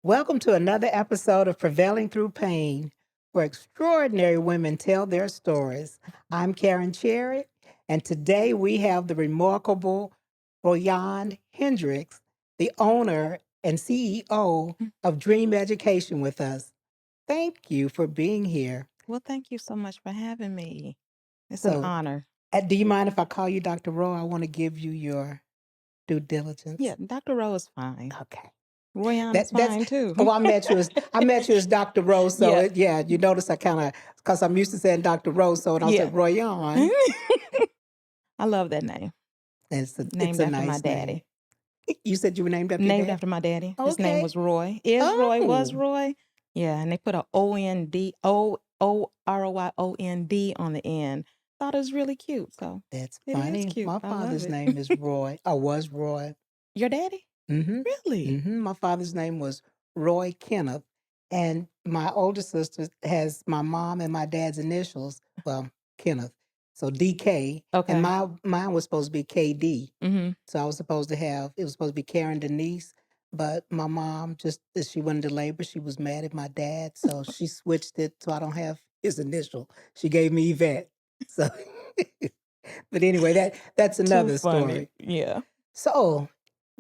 Welcome to another episode of Prevailing Through Pain, where extraordinary women tell their stories. I'm Karen Cherry, and today we have the remarkable Royan Hendrix, the owner and CEO of Dream Education, with us. Thank you for being here. Well, thank you so much for having me. It's an So, honor. do you mind if I call you Dr. Rowe? I want to give you your due diligence. Yeah, Dr. Rowe is fine. Okay. Royan is That's fine too. oh, I met you as Dr. Rose. So Yeah. yeah, you notice I kind of because I'm used to saying Dr. Rose. So when I Yeah. said Royan, I love that name. it's Named a after my nice name. daddy. You said you were named after your Named dad. after my daddy. His name Okay. was Roy. Was Oh, Roy. Yeah, and they put a O-R-O-Y-O-N-D on the end. Thought it was really cute. So that's it is funny. cute. My I love father's it. name is Roy. Or was Roy. Your daddy? Mm-hmm. Really? Mm-hmm. My father's name was Roy Kenneth, and my older sister has my mom and my dad's initials. Well, Kenneth. So DK, and Okay. mine was supposed to be KD. Mm-hmm. So I was supposed to have, it was supposed to be Karen Denise, but my mom just, as she went into labor, she was mad at my dad. So she switched it so I don't have his initial. She gave me Yvette. So, but anyway, that's Too another funny. story. Yeah. So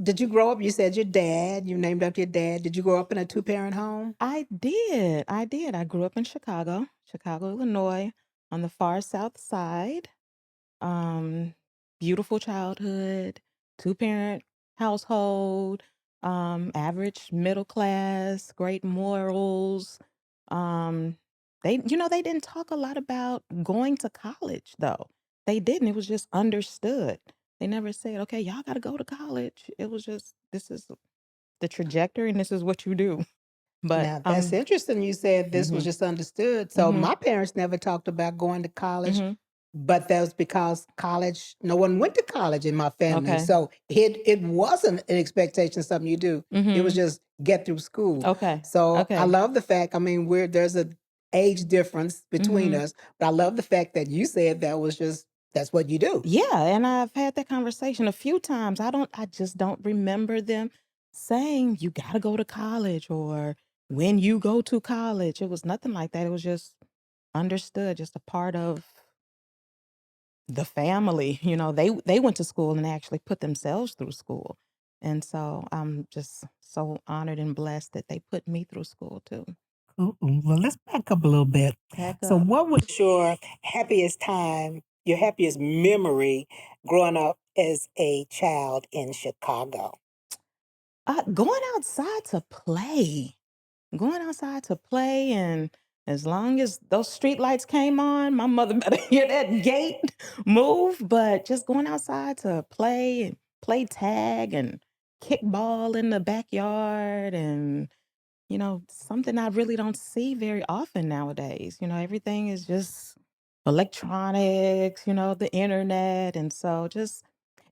did you grow up? You said your dad, you named after your dad. Did you grow up in a two-parent home? I did. I did. I grew up in Chicago, Illinois, on the far south side. Um, Beautiful childhood, two-parent household, average middle class, great morals. Um, they didn't talk a lot about going to college though. They didn't. It was just understood. They never said, okay, y'all got to go to college. It was just, this is the trajectory and this is what you do. But Now that's interesting. You said this was mhm, just understood. So mhm, my parents never talked about going to college, mhm. but that was because college, no one went to college in my family. Okay. So it wasn't an expectation, something you do. It was Mhm. just get through school. Okay. So I Okay. love the fact, I mean, there's a age difference between Mhm. us, but I love the fact that you said that was just, that's what you do. Yeah, and I've had that conversation a few times. I just don't remember them saying you got to go to college or when you go to college. It was nothing like that. It was just understood, just a part of the family. They went to school and they actually put themselves through school. And so I'm just so honored and blessed that they put me through school too. Mm-mm. Well, let's back up a little bit. Back So, up. what was your happiest time, your happiest memory growing up as a child in Chicago? Going outside to play. Going outside to play, and as long as those street lights came on, my mother better hear that gate move. But just going outside to play and play tag and kickball in the backyard, and something I really don't see very often nowadays. Everything is just electronics, the internet. And so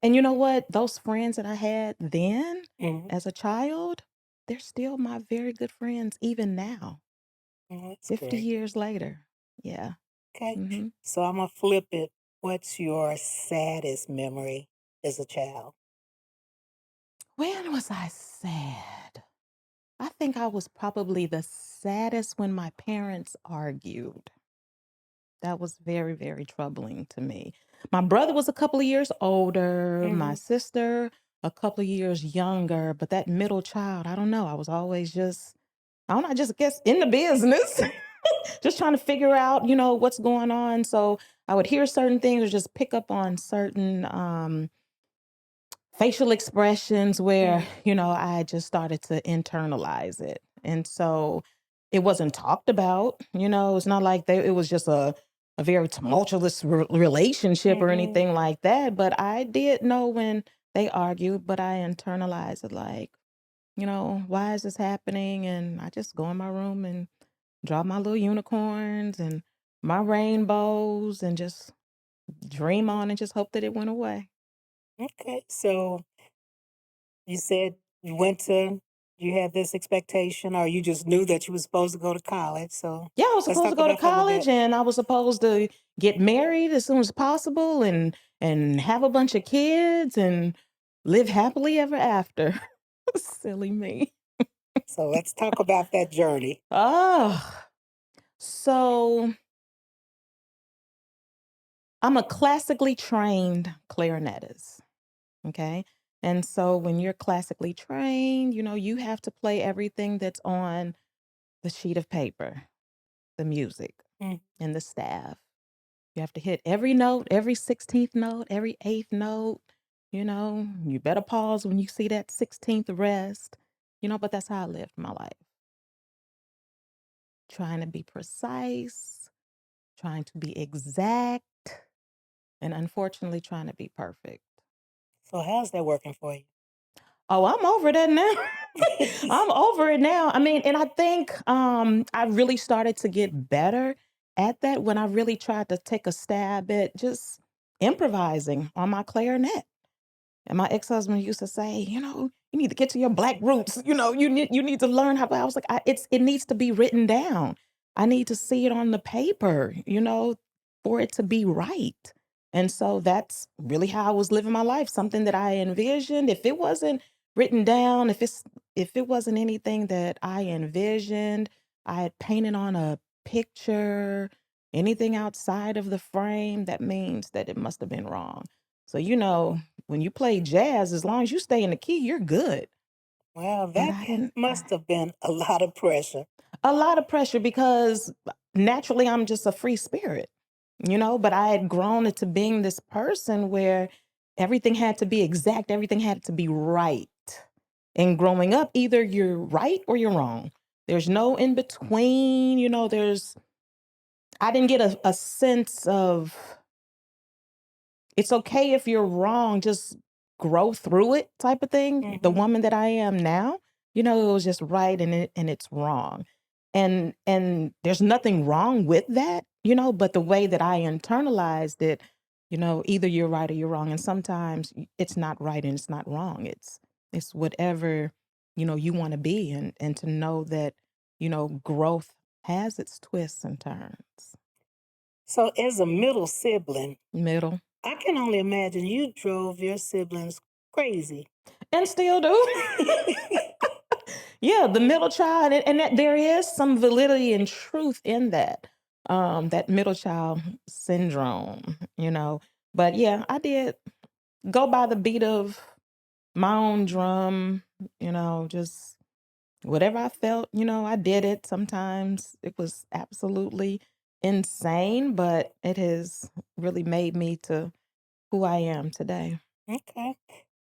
and you know what? Those friends that I had then Mhm. as a child, they're still my very good friends even now, Oh, that's 50 great. years later. Yeah. Okay. hmm So, I'm going to flip it. What's your saddest memory as a child? When was I sad? I think I was probably the saddest when my parents argued. That was very, very troubling to me. My brother was a couple of years older, my Hmm. sister a couple of years younger, but that middle child, I don't know. I was always just, I don't know, I just guess in the business, just trying to figure out, what's going on. So I would hear certain things or just pick up on certain facial expressions where, Hmm. I just started to internalize it. And so it wasn't talked about, it's not like it was just a very tumultuous relationship or Hmm. anything like that. But I did know when they argued, but I internalized it like, why is this happening? And I just go in my room and draw my little unicorns and my rainbows and just dream on and just hope that it went away. Okay. So, you said you had this expectation, or you just knew that you were supposed to go to college. So, Yeah, I was let's supposed to talk go to about that a little college bit. and I was supposed to get married as soon as possible and have a bunch of kids and live happily ever after. Silly me. So let's talk about that journey. Oh, so I'm a classically trained clarinetist. Okay. And so when you're classically trained, you have to play everything that's on the sheet of paper, the music Mm. and the staff. You have to hit every note, every 16th note, every eighth note. You better pause when you see that 16th rest, but that's how I lived my life. Trying to be precise, trying to be exact, and unfortunately trying to be perfect. So how's that working for you? Oh, I'm over that now. I'm over it now. I mean, and I think I really started to get better at that when I really tried to take a stab at just improvising on my clarinet. And my ex-husband used to say, you need to get to your black roots. You need to learn how. I was like, it needs to be written down. I need to see it on the paper, for it to be right. And so that's really how I was living my life. Something that I envisioned. If it wasn't written down, if it wasn't anything that I envisioned, I had painted on a picture, anything outside of the frame, that means that it must have been wrong. So, when you play jazz, as long as you stay in the key, you're good. Well, And that I didn't, must have been a lot of pressure. a lot of pressure because naturally I'm just a free spirit, but I had grown into being this person where everything had to be exact, everything had to be right. And growing up, either you're right or you're wrong. There's no in between, I didn't get a sense of it's okay if you're wrong, just grow through it type of thing. The Hmm. woman that I am now, it was just right and it's wrong. And there's nothing wrong with that, but the way that I internalized it, either you're right or you're wrong. And sometimes it's not right and it's not wrong. It's whatever, you want to be and to know that, growth has its twists and turns. So as a middle sibling, Middle. I can only imagine you drove your siblings crazy. And still do. Yeah, the middle child, and that there is some validity and truth in that middle child syndrome, But yeah, I did go by the beat of my own drum, just whatever I felt, I did it. Sometimes it was absolutely insane, but it has really made me to who I am today. Okay.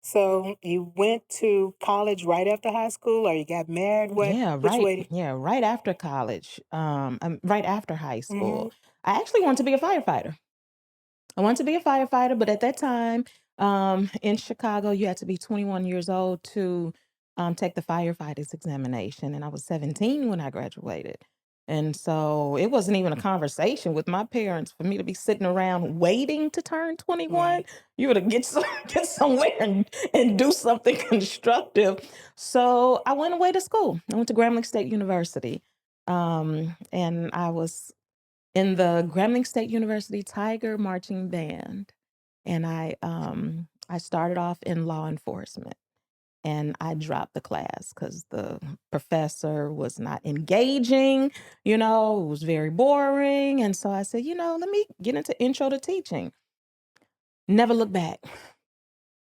So you went to college right after high school, or you got married? What? Yeah, Which right. way? Yeah, right after college, right after high Mm-hmm. school. I actually wanted to be a firefighter. I wanted to be a firefighter, but at that time, in Chicago, you had to be 21 years old to take the firefighters examination, and I was 17 when I graduated. And so it wasn't even a conversation with my parents for me to be sitting around waiting to turn 21. Right. You were to get somewhere and do something constructive. So I went away to school. I went to Grambling State University. And I was in the Grambling State University Tiger Marching Band, and I started off in law enforcement, and I dropped the class because the professor was not engaging. It was very boring, and so I said, let me get into intro to teaching. Never look back.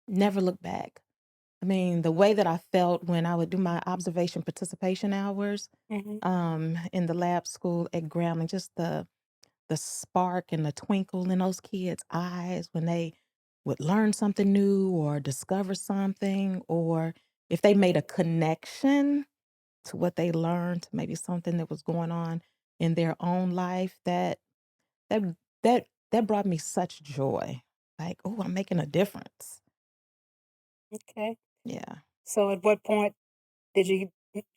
Never look back. I mean, the way that I felt when I would do my observation participation hours Mm-hmm. in the lab school at Grambling, just the spark and the twinkle in those kids' eyes when they would learn something new or discover something, or if they made a connection to what they learned, maybe something that was going on in their own life, that that brought me such joy. Like, oh, I'm making a difference. Okay. Yeah. So at what point did you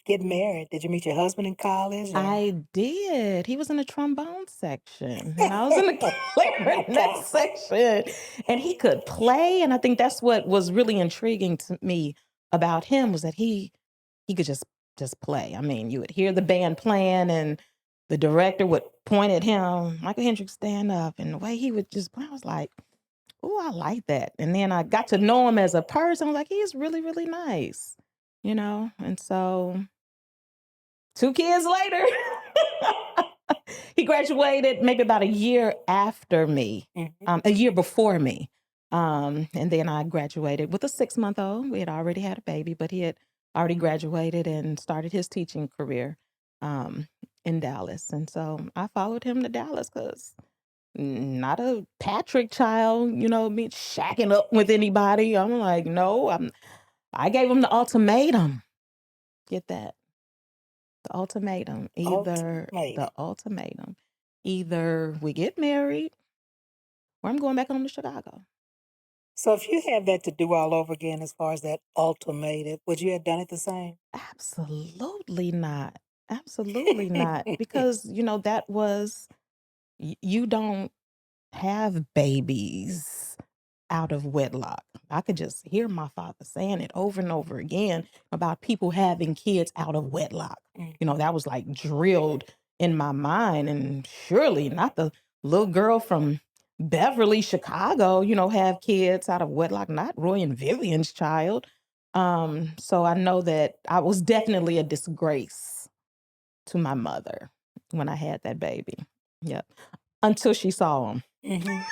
get married? Did you meet your husband in college, or? I did. He was in the trombone section, and I was in the clarinet Okay. section, and he could play. And I think that's what was really intriguing to me about him was that he could just play. I mean, you would hear the band playing, and the director would point at him, Michael Hendrix, stand up, and the way he would just play, I was like, "Oh, I like that." And then I got to know him as a person. I was like, he's really, really nice, And so. 2 kids later, he graduated maybe about a year after me, Mhm. a year before me. And then I graduated with a 6-month-old. We had already had a baby, but he had already graduated and started his teaching career um, in Dallas. And so I followed him to Dallas because not a Patrick child, me shacking up with anybody. I'm like, no, I gave him the ultimatum. Get that. The ultimatum. Ultimatum. Either we get married or I'm going back home to Chicago. So if you had that to do all over again as far as that ultimatum, would you have done it the same? Absolutely not. Absolutely not. Because, that was, you don't have babies out of wedlock. I could just hear my father saying it over and over again about people having kids out of wedlock. Mhm. That was like drilled in my mind. And surely not the little girl from Beverly, Chicago, have kids out of wedlock, not Roy and Vivian's child. So I know that I was definitely a disgrace to my mother when I had that baby. Yep. Until she saw him. Mhm.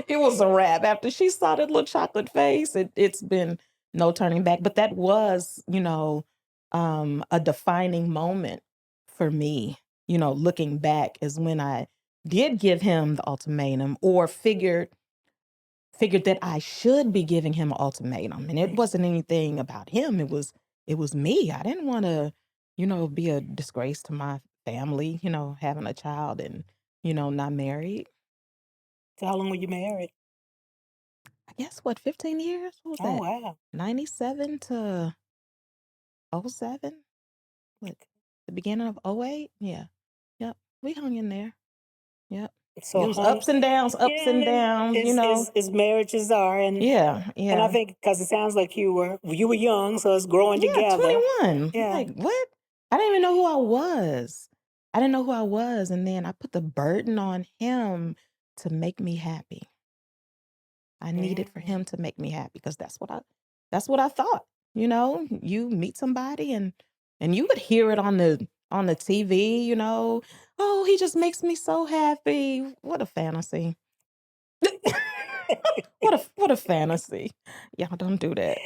It was a wrap. After she saw that little chocolate face, it's been no turning back. But that was, a defining moment for me. Looking back is when I did give him the ultimatum, or figured that I should be giving him an ultimatum. And it Mm. wasn't anything about him. It was me. I didn't want to, be a disgrace to my family, having a child and, not married. So how long were you married? I guess what, 15 years? What was Oh, that? wow. 97 to '07? What, the beginning of '08? Yeah. Yep. We hung in there. Yep. So It was hung, ups and downs, ups and yeah, downs, as marriages are, Yeah, and I yeah. think because it sounds like you were young, so it's growing Yeah, together. 21. Yeah. Like, what? I didn't even know who I was. I didn't know who I was. And then I put the burden on him to make me happy. I needed for Mm. him to make me happy because that's what I thought. You meet somebody and you would hear it on the TV, oh, he just makes me so happy. What a fantasy. What a fantasy. Y'all don't do that.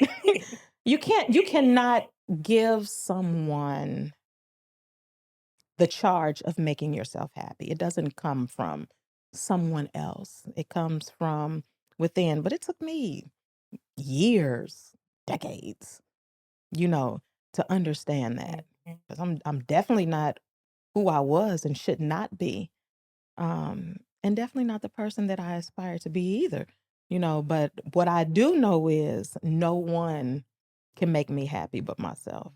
You cannot give someone the charge of making yourself happy. It doesn't come from someone else. It comes from within. But it took me years, decades, you know, to understand that. Mhm. Because I'm definitely not who I was and should not be. And definitely not the person that I aspire to be either. But what I do know is no one can make me happy but myself.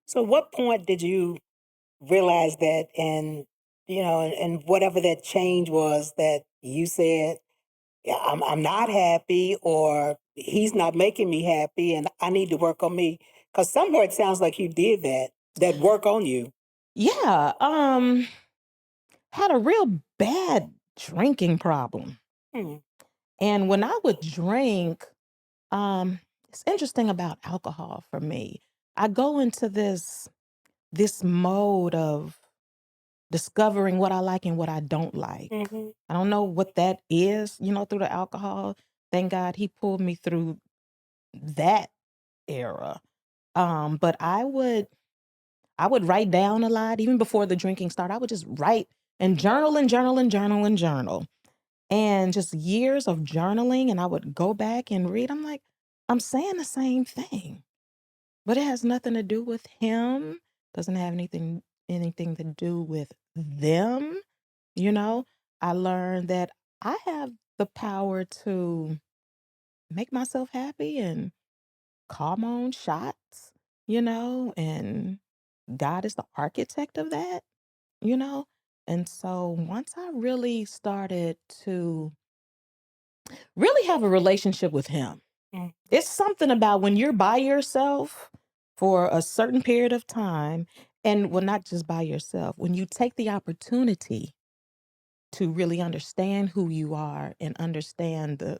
So what point did you realize that, and and whatever that change was that you said, yeah, I'm not happy, or he's not making me happy, and I need to work on me. Because somewhere it sounds like you did that work on you. Yeah, had a real bad drinking problem. Hmm. And when I would drink, um, it's interesting about alcohol for me. I go into this mode of discovering what I like and what I don't like. Hmm. I don't know what that is, through the alcohol. Thank God he pulled me through that era. But I would write down a lot even before the drinking started. I would just write and journal and journal and journal and journal. And just years of journaling, and I would go back and read. I'm like, I'm saying the same thing, but it has nothing to do with him. Doesn't have anything to do with them. You know, I learned that I have the power to make myself happy and call my own shots, and God is the architect of that, you know? And so once I really started to really have a relationship with him, Mm. it's something about when you're by yourself for a certain period of time, and well, not just by yourself, when you take the opportunity to really understand who you are and understand the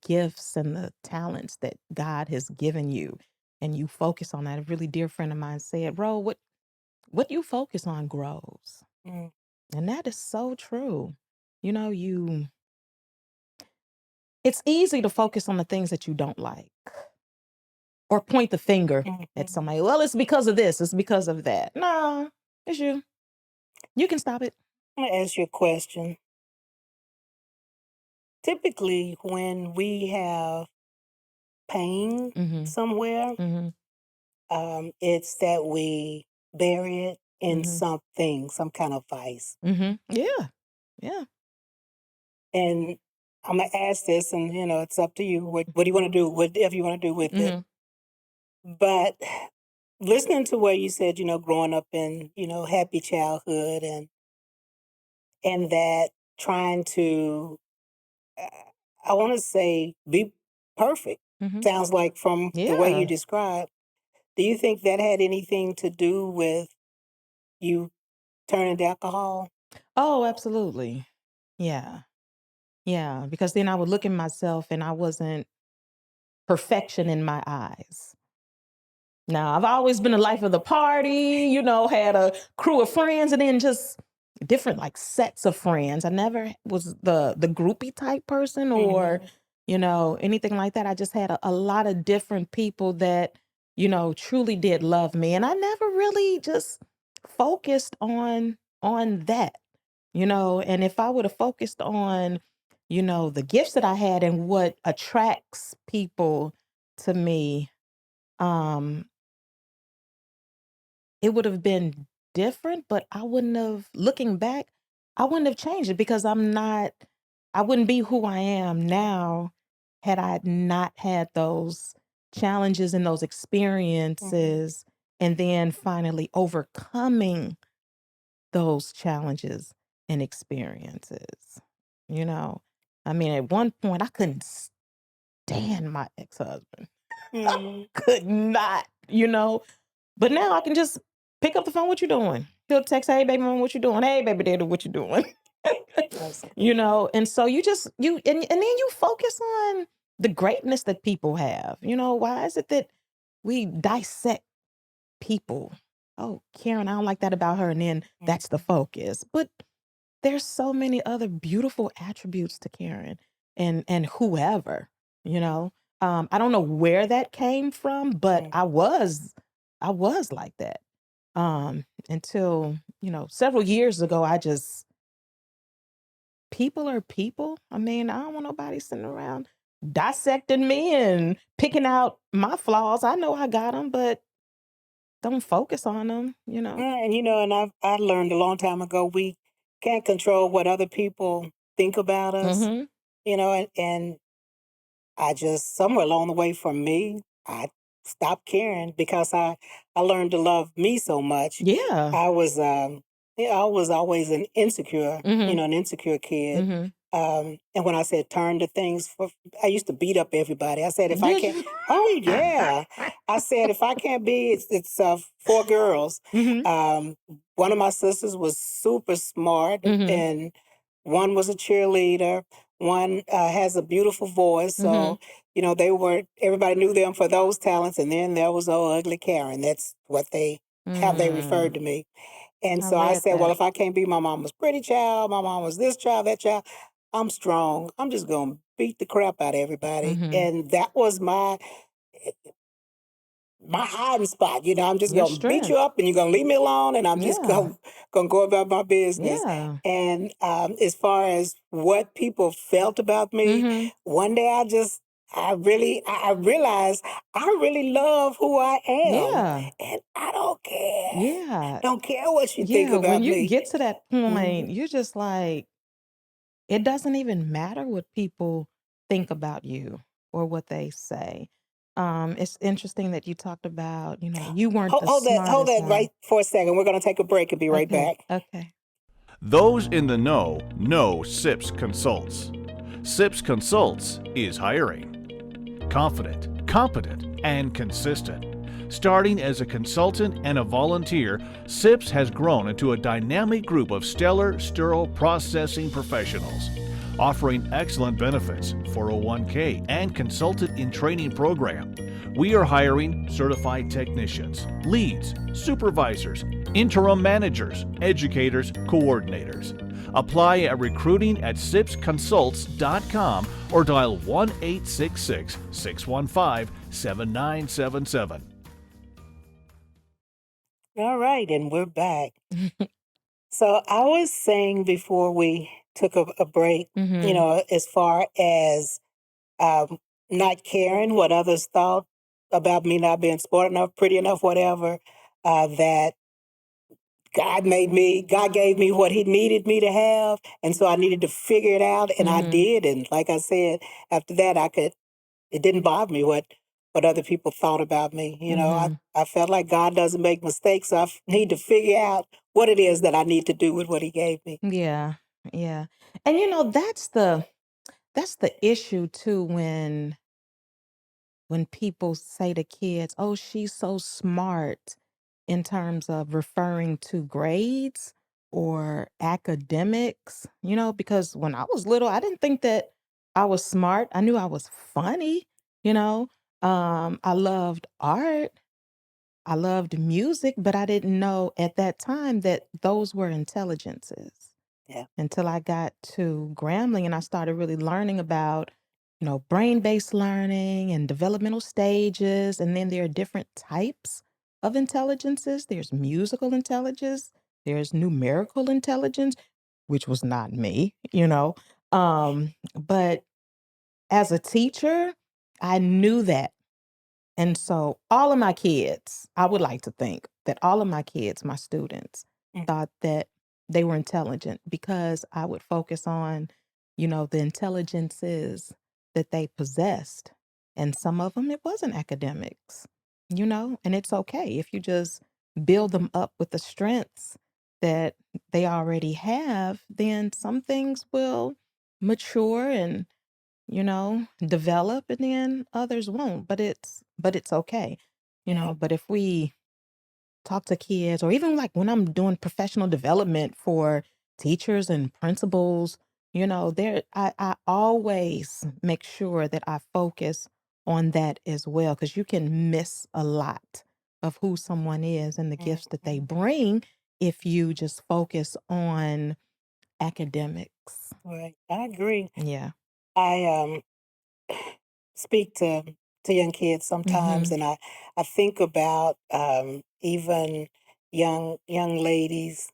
gifts and the talents that God has given you, and you focus on that. A really dear friend of mine said, "Ro, what you focus on grows. Mm, And that is so true. You know, it's easy to focus on the things that you don't like or point the finger at mhm. somebody. Well, it's because of this, it's because of that. No, it's you. You can stop it. I'm gonna ask you a question. Typically, when we have pain Mhm. somewhere, Mhm. it's that we bury it in Mhm. something, some kind of vice. Mhm. Yeah. Yeah. And I'm gonna ask this, and it's up to you. What do you want to do? Whatever you want to do with it. Mhm. But listening to what you said, growing up in happy childhood, and that trying to, uh, I want to say, be perfect. Mhm. Sounds like from the way you Yeah. described. Do you think that had anything to do with you turning to alcohol? Oh, absolutely. Yeah. Yeah, because then I would look at myself and I wasn't perfection in my eyes. Now, I've always been the life of the party, had a crew of friends and then just different like sets of friends. I never was the groupie type person or, Hmm. anything like that. I just had a lot of different people that, truly did love me. And I never really just focused on that, and if I would have focused on, the gifts that I had and what attracts people to me, um, it would have been different, but I wouldn't have looking back, I wouldn't have changed it because I wouldn't be who I am now had I not had those challenges and those Hmm. experiences and then finally overcoming those challenges and experiences. You know, I mean, at one point, I couldn't stand my ex-husband. Hmm. Could not, but now I can just pick up the phone. What you doing? He'll text, "Hey, baby mama, what you doing? Hey, baby daddy, what you doing?" That's good. And so you just and then you focus on the greatness that people have. Why is it that we dissect people? Oh, Karen, I don't like that about her, and then that's the Mhm. focus. But there's so many other beautiful attributes to Karen and whoever, you know. I don't know where that came from, but Mhm. I was like that. Until, several years ago, I just people are people. I mean, I don't want nobody sitting around dissecting me and picking out my flaws. I know I got them, but don't focus on them. Yeah, and I learned a long time ago we can't control what other people think about us, Mhm. and I just somewhere along the way from me, I stopped caring because I learned to love me so much. Yeah. I was I was always Mhm. an insecure kid. Mhm. And when I said turn to things for, I used to beat up everybody. I said if I Did can't, you? oh yeah, I said if I can't be, it's four girls. Mhm. Um, one of my sisters was super smart, Mhm. and one was a cheerleader. One has a beautiful voice, Mhm. so everybody knew them for those talents. And then there was old ugly Karen. That's what how they referred Mm. to me. And I so I read said, well, that. if I can't be my mama's pretty child, my mom was this child, that child, I'm strong. I'm just gonna beat the crap out of everybody. Mhm. And that was my hiding spot. I'm just Your gonna beat you strength. up and you're gonna leave me alone and I'm just Yeah. gonna go about my business. Yeah. And as far as what people felt about me, Mhm. one day I realized I really love who I am. Yeah. And I don't care. Yeah. Don't care what you think Yeah. When about you me. get to that point, Mhm. you're just like, it doesn't even matter what people think about you or what they say. It's interesting that you talked about, you weren't the Hold smartest that one. right for a second. We're gonna take a break and be right Okay. back. Okay. Those in the know SIPS Consults. SIPS Consults is hiring. Confident, competent, and consistent. Starting as a consultant and a volunteer, SIPS has grown into a dynamic group of stellar sterile processing professionals, offering excellent benefits, 401k, and consultant in training program. We are hiring certified technicians, leads, supervisors, interim managers, educators, coordinators. Apply at recruiting@sipsconsults.com or dial 1-866-615-7977. All right, and we're back. So I was saying before we took a break, as far as um, not caring what others thought about me not being smart enough, pretty enough, whatever, that God gave me what He needed me to have. And so I needed to figure it out, and I did. And like I said, after that, it didn't bother me what other people thought about me. I felt like God doesn't make mistakes. So need to figure out what it is that I need to do with what He gave me. Yeah, yeah. And that's the issue too when people say to kids, "Oh, she's so smart," in terms of referring to grades or academics, because when I was little, I didn't think that I was smart. I knew I was funny, you know. I loved art. I loved music, but I didn't know at that time that those were intelligences Yeah. until I got to Grambling and I started really learning about, brain-based learning and developmental stages. And then there are different types of intelligences. There's musical intelligence, there's numerical intelligence, which was not me. But as a teacher, I knew that. And so all of my kids, I would like to think that all of my kids, my students, Mm. thought that they were intelligent because I would focus on, the intelligences that they possessed. And some of them, it wasn't academics, and it's okay if you just build them up with the strengths that they already have, then some things will mature and develop and then others won't, but it's okay. Yeah. But if we talk to kids or even like when I'm doing professional development for teachers and principals, there I always make sure that I focus on that as well because you can miss a lot of who someone is and the gifts that they Mhm. bring if you just focus on academics. Right. I agree. Yeah. I speak to young kids sometimes, Mhm. and I think about even young ladies,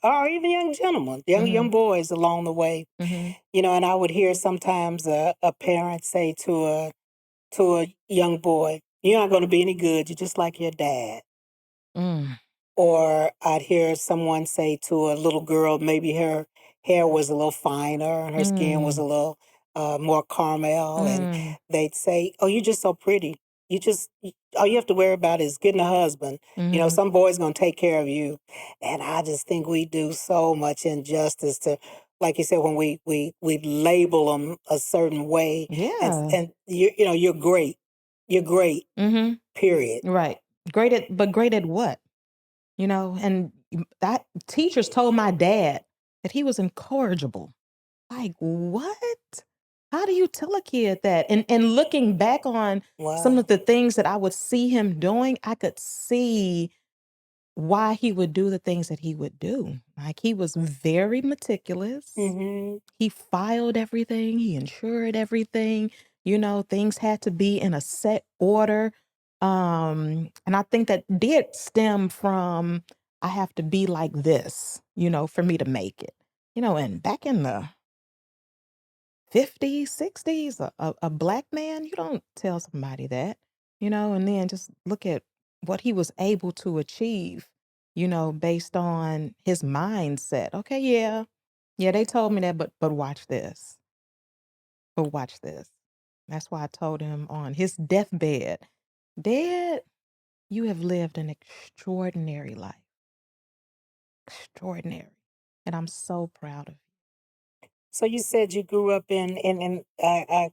or even young gentlemen, young Mhm. boys along the way. Mhm. And I would hear sometimes a parent say to a young boy, "You're not going to be any good. You're just like your dad." Mm. Or I'd hear someone say to a little girl, maybe her hair was a little finer and her skin was a Mm. little more caramel, and Mm. they'd say, "Oh, you're just so pretty. All you have to worry about is getting a husband. Mhm. Some boy's gonna take care of you." And I just think we do so much injustice to, like you said, when we label them a certain way, and Yeah. and you're great, you're great. Mhm. Period. Right. Great at what? And that teachers told my dad that he was incorrigible. Like, what? How do you tell a kid that? And looking back on some of Wow. the things that I would see him doing, I could see why he would do the things that he would do. Like he was very meticulous. Mm-hmm. He filed everything, he insured everything, things had to be in a set order. And I think that did stem from I have to be like this, for me to make it. And back in the 50s, 60s, a black man, you don't tell somebody that, and then just look at what he was able to achieve, based on his mindset. Okay, yeah. Yeah, they told me that, but watch this. But watch this. That's why I told him on his deathbed, Dad, you have lived an extraordinary life. Extraordinary. And I'm so proud of So you said you grew up and I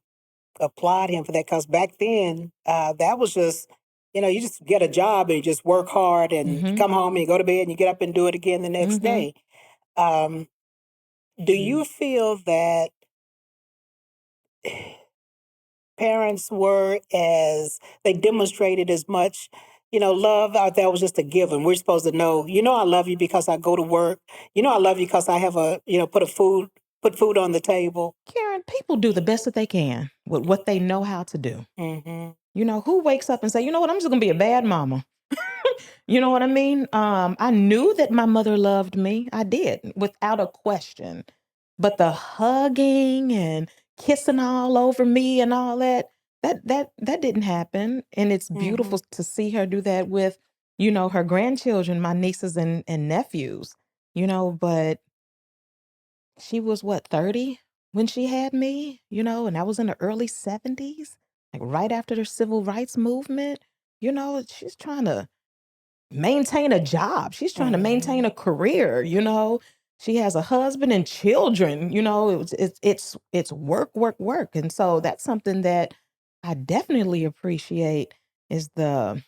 applaud him for that because back then that was just, you just get a job and you just work hard you. and you Mhm. come home and you go to bed and you get up and do it again the next Mhm. day. Um, do you feel that parents were as they demonstrated as much love, that was just a given. We're supposed to know, I love you because I go to work. I love you because I have put food on the table. Karen, people do the best that they can with what they know how to do. Mm-hmm. Who wakes up and say, you know what, I'm just gonna be a bad mama. You know what I mean? I knew that my mother loved me. I did, without a question. But the hugging and kissing all over me and all that didn't happen. And it's Mm-hmm. beautiful to see her do that with, her grandchildren, my nieces and nephews, but she was what, 30 when she had me, and I was in the early 70s, like right after the civil rights movement. She's trying to maintain a job. She's trying to maintain a career, She has a husband and children, it's work, work, work. And so that's something that I definitely appreciate is the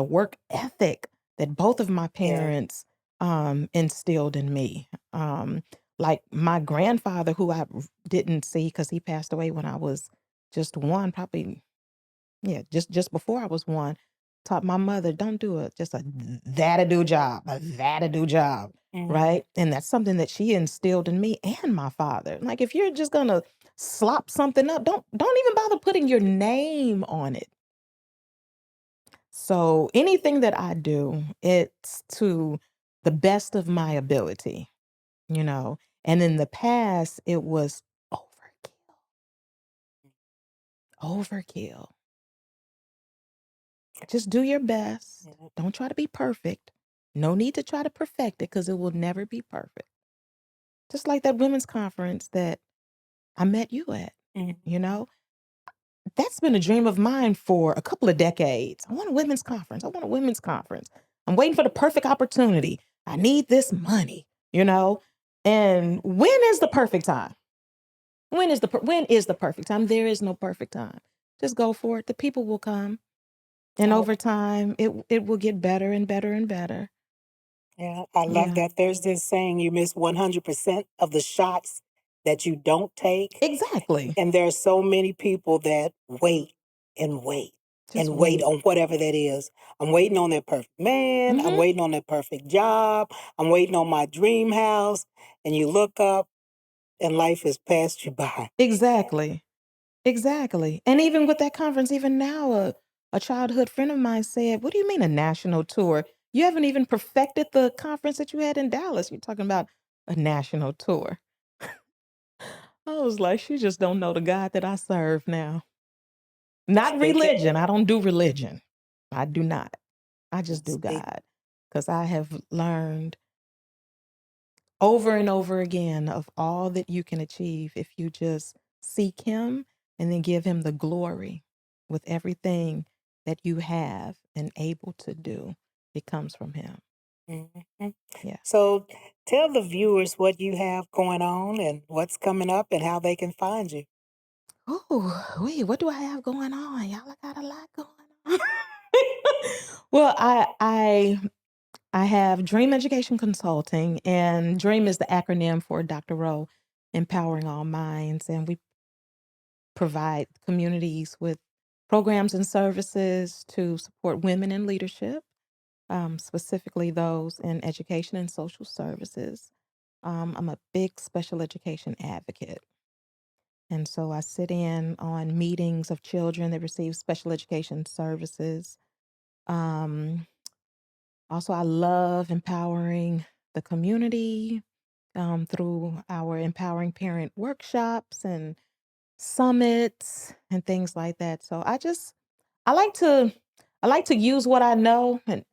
work ethic that both of my Yeah. parents instilled in me. Like my grandfather, who I didn't see because he passed away when I was just one, probably, yeah, just before I was one, taught my mother, don't do it, just a that-a-do job, a that-a-do job, Mm-hmm. right? And that's something that she instilled in me and my father. Like, if you're just gonna slop something up, don't even bother putting your name on it. So anything that I do, it's to the best of my ability, And in the past, it was overkill. Overkill. Just do your best. Yeah. Don't try to be perfect. No need to try to perfect it because it will never be perfect. Just like that women's conference that I met you at, Mm-hmm. That's been a dream of mine for a couple of decades. I want a women's conference. I want a women's conference. I'm waiting for the perfect opportunity. I need this money, And when is the perfect time? When is the perfect time? There is no perfect time. Just go for it. The people will come. And Oh, over time, it will get better and better and better. yeah. I love Yeah, that. There's this saying, you miss 100% of the shots that you don't take. exactly. And there are so many people that wait and wait Just and wait wait. on whatever that is. I'm waiting on that perfect man. I'm Hmm. waiting on that perfect job. I'm waiting on my dream house. And you look up and life has passed you by. Exactly. Exactly. And even with that conference, even now, a childhood friend of mine said, "What do you mean a national tour? You haven't even perfected the conference that you had in Dallas. You're talking about a national tour." I was like, she just don't know the God that I serve now. Not Speaking, religion. I don't do religion. I do not. I just do speak, God. Because I have learned over and over again of all that you can achieve if you just seek him and then give him the glory with everything that you have and able to do. It comes from him. mhm. Yeah. So tell the viewers what you have going on and what's coming up and how they can find you. Oh, wait, what do I have going on? Y'all, I got a lot going on. Well, I have Dream Education Consulting, and Dream is the acronym for Dr. Rowe, Empowering All Minds, and we provide communities with programs and services to support women in leadership, specifically those in education and social services. I'm a big special education advocate. And so I sit in on meetings of children that receive special education services. Um, Also, I love empowering the community through our empowering parent workshops and summits and things like that. So I like to I like to use what I know and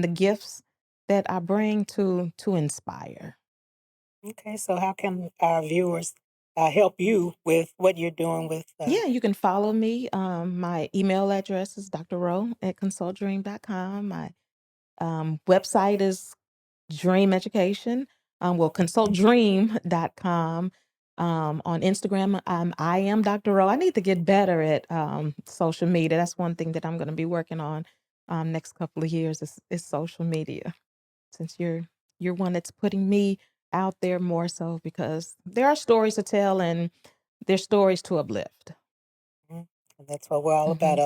the gifts that I bring to inspire. Okay, so how can our viewers help you with what you're doing with? Yeah, you can follow me. My email address is drrowe@consultdream.com. My website is Dream Education. Consultdream.com. On Instagram, I am Dr. Rowe. I need to get better at social media. That's one thing that I'm going to be working on next couple of years is social media. Since you're one that's putting me out there more so because there are stories to tell and there's stories to uplift. Mhm. And that's what we're all Hmm. about,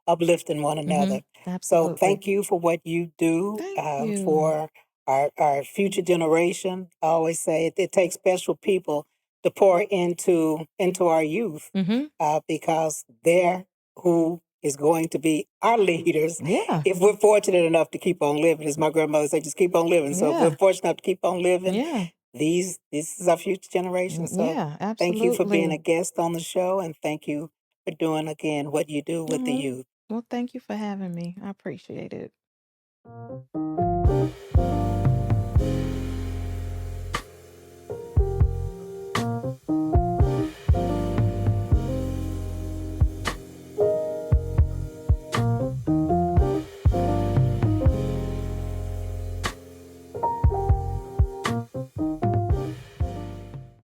uplifting one another. So Absolutely. thank you for what you do Thank you. for our future generation. I always say it takes special people to pour into our youth Mm-hmm. because they're who is going to be our leaders Yeah. if we're fortunate enough to keep on living. As my grandmother said, just keep on living. So if Yeah. we're fortunate enough to keep on living, Yeah. this is our future generation. So Yeah. thank you for being a Absolutely. guest on the show, and thank you for doing again what you do with the Mhm. youth. Well, thank you for having me. I appreciate it.